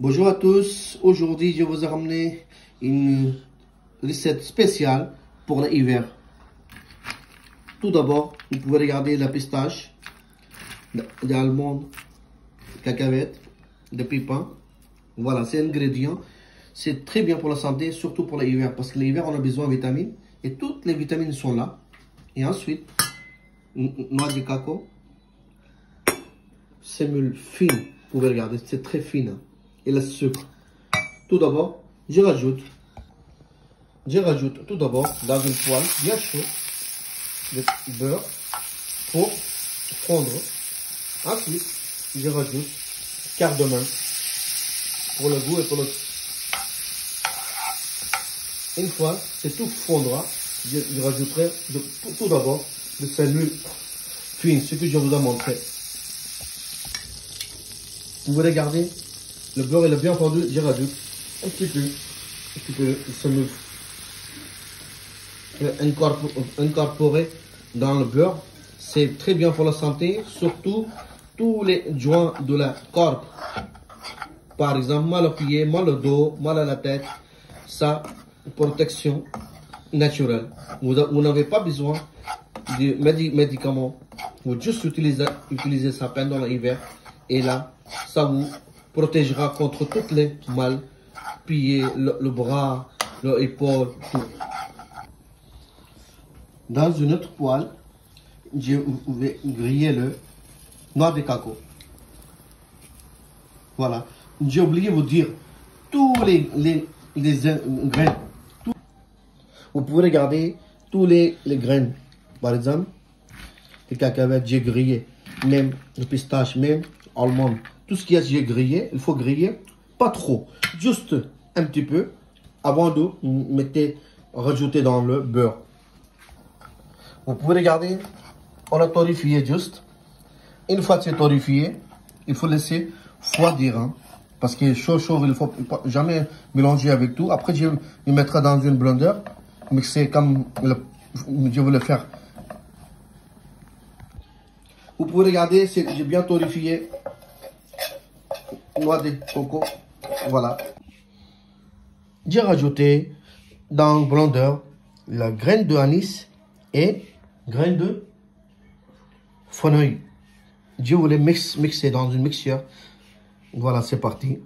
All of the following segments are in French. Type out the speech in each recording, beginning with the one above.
Bonjour à tous, aujourd'hui je vous ai ramené une recette spéciale pour l'hiver. Tout d'abord, vous pouvez regarder la pistache, des amandes, cacahuètes, des pépins. Voilà, c'est un ingrédient. C'est très bien pour la santé, surtout pour l'hiver, parce que l'hiver on a besoin de vitamines et toutes les vitamines sont là. Et ensuite, noix de cacao, sémoule fine, vous pouvez regarder, c'est très fine. Et le sucre. Tout d'abord, je rajoute tout d'abord dans une poêle bien chaud le beurre pour fondre. Ensuite, je rajoute cardamome pour le goût et pour le... Une fois c'est tout fondra, je rajouterai tout d'abord le sémoule fine, ce que je vous ai montré. Vous pouvez regarder. Le beurre est bien fondu, je rajoute un petit peu de semoule incorporé dans le beurre. C'est très bien pour la santé, surtout tous les joints de la corde. Par exemple, mal au pied, mal au dos, mal à la tête. Ça, protection naturelle. Vous n'avez pas besoin de médicaments. Vous juste utiliser ça pendant l'hiver. Et là, ça vous protégera contre toutes les mal, pieds, le bras, l'épaule, tout. Dans une autre poêle, je vais griller le noix de cacao. Voilà. J'ai oublié de vous dire tous les graines. Vous pouvez regarder tous les graines. Par exemple, les cacahuètes, j'ai grillé. Même les pistaches, même almondes. Tout ce qu'il y a, j'ai grillé. Il faut griller, pas trop, juste un petit peu avant de rajouter dans le beurre. Vous pouvez regarder, on a torréfié juste. Une fois que c'est torréfié, il faut laisser refroidir. Hein, parce que chaud, il ne faut jamais mélanger avec tout. Après, je le mettrai dans une blender, mixer comme je veux le faire. Vous pouvez regarder, j'ai bien torréfié. Noix de coco, voilà. J'ai rajouté dans le blender la graine de anis et graine de fenouil. Je voulais mixer dans une mixture. Voilà, c'est parti.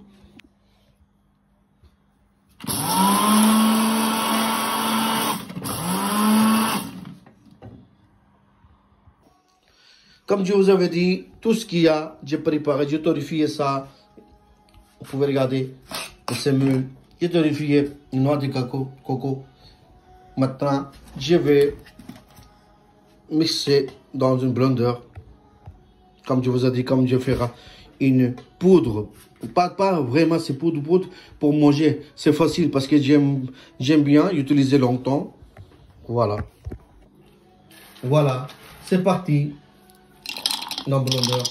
Comme je vous avais dit, tout ce qu'il y a, j'ai préparé, j'ai torréfié ça. Vous pouvez regarder le sémoule. J'ai torréfié une noix de coco. Maintenant, je vais mixer dans une blender. Comme je vous ai dit, comme je ferai une poudre. Pas vraiment, c'est poudre. Pour manger, c'est facile parce que j'aime bien utiliser longtemps. Voilà. Voilà, c'est parti. Dans le blender.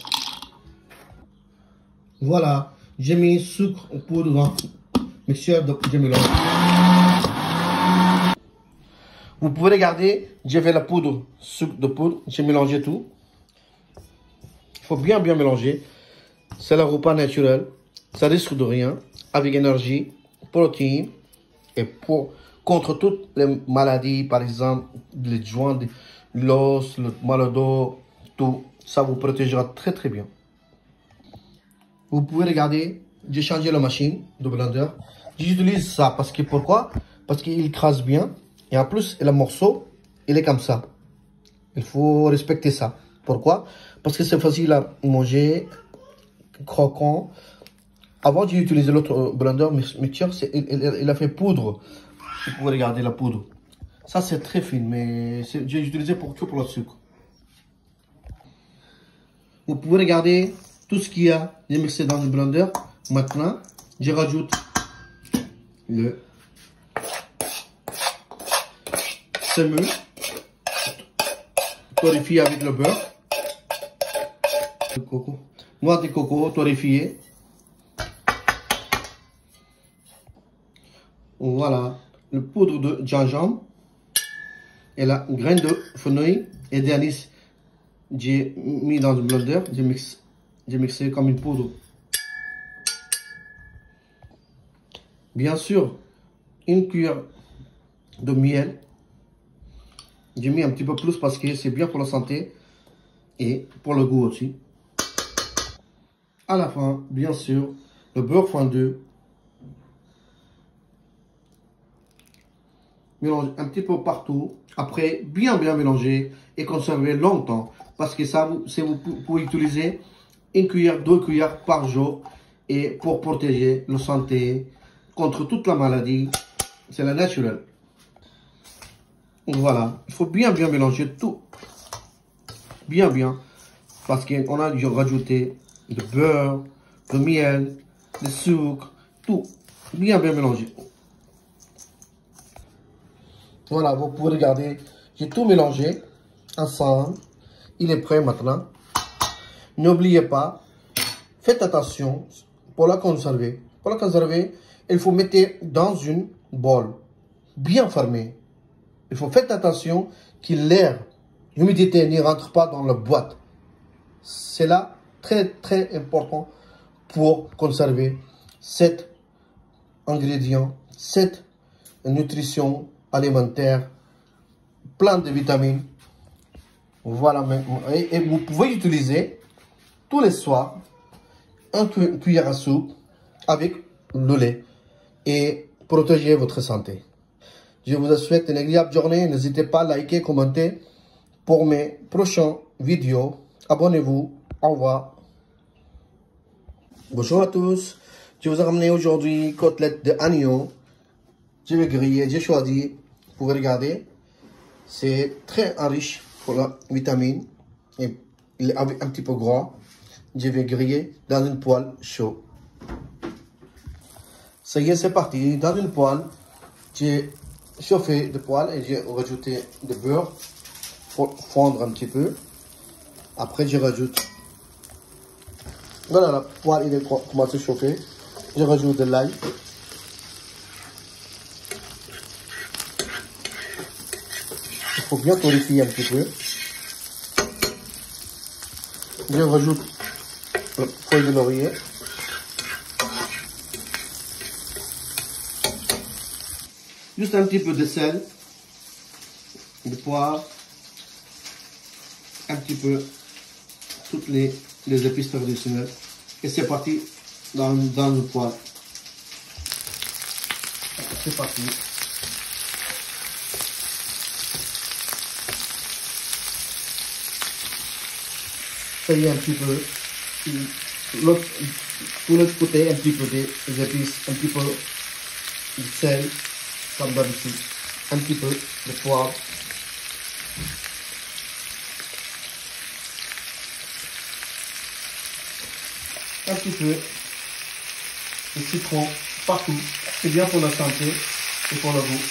Voilà. J'ai mis sucre ou poudre dans le mixeur de mélange. Vous pouvez regarder, j'ai fait la poudre, sucre de poudre, j'ai mélangé tout. Il faut bien mélanger. C'est le repas naturel, ça risque de rien, avec énergie, protéines et contre toutes les maladies, par exemple les joints, l'os, le mal au dos, tout. Ça vous protégera très bien. Vous pouvez regarder, j'ai changé la machine de blender. J'utilise ça parce que pourquoi? Parce qu'il écrase bien. Et en plus, le morceau, il est comme ça. Il faut respecter ça. Pourquoi? Parce que c'est facile à manger, croquant. Avant, j'ai utilisé l'autre blender mixture, il a fait poudre. Vous pouvez regarder la poudre. Ça, c'est très fin, mais j'ai utilisé pour le sucre. Vous pouvez regarder tout ce qu'il y a, j'ai mixé dans le blender. Maintenant, je rajoute le semoule torréfié avec le beurre, le coco, noix de coco torréfiée. Voilà, le poudre de gingembre et la graine de fenouil et d'anis. J'ai mis dans le blender, j'ai mixé comme une poudre. Bien sûr, une cuillère de miel. J'ai mis un petit peu plus parce que c'est bien pour la santé et pour le goût aussi. À la fin, bien sûr, le beurre fondu. Mélange un petit peu partout. Après, bien mélanger et conserver longtemps. Parce que ça, vous pouvez utiliser une cuillère, 2 cuillères par jour. Et pour protéger la santé contre toute la maladie, c'est la naturelle. Voilà, il faut bien mélanger tout. Bien. Parce qu'on a dû rajouter du beurre, du miel, du sucre, tout. Bien mélanger. Voilà, vous pouvez regarder. J'ai tout mélangé ensemble. Il est prêt maintenant. N'oubliez pas, faites attention pour la conserver. Pour la conserver, il faut mettre dans une bol bien fermée. Il faut faire attention que l'air, l'humidité ne rentre pas dans la boîte. C'est là très important pour conserver cet ingrédient, cette nutrition alimentaire, plein de vitamines. Voilà, et vous pouvez utiliser tous les soirs une cuillère à soupe avec le lait et protéger votre santé. Je vous souhaite une agréable journée. N'hésitez pas à liker, commenter pour mes prochaines vidéos. Abonnez-vous. Au revoir. Bonjour à tous. Je vous ai ramené aujourd'hui côtelettes d'agneau. Je vais griller. J'ai choisi. Vous pouvez regarder. C'est très riche pour la vitamine. Et il est un petit peu gras. Je vais griller dans une poêle chaude. Ça y est, c'est parti. Dans une poêle, j'ai chauffé de poêle et j'ai rajouté du beurre pour fondre un petit peu. Après, je rajoute. Voilà, la poêle il est commencé à chauffer. Je rajoute de l'ail. Il faut bien torréfier un petit peu. Je rajoute la feuille de laurier. Juste un petit peu de sel, de poivre, un petit peu toutes les épices traditionnelles. Et c'est parti dans le poêle. C'est parti. Ça y est un petit peu. Pour l'autre côté, un petit peu des épices, un petit peu de sel. Comme d'habitude, un petit peu de poivre. Un petit peu de citron partout. C'est bien pour la santé et pour le goût.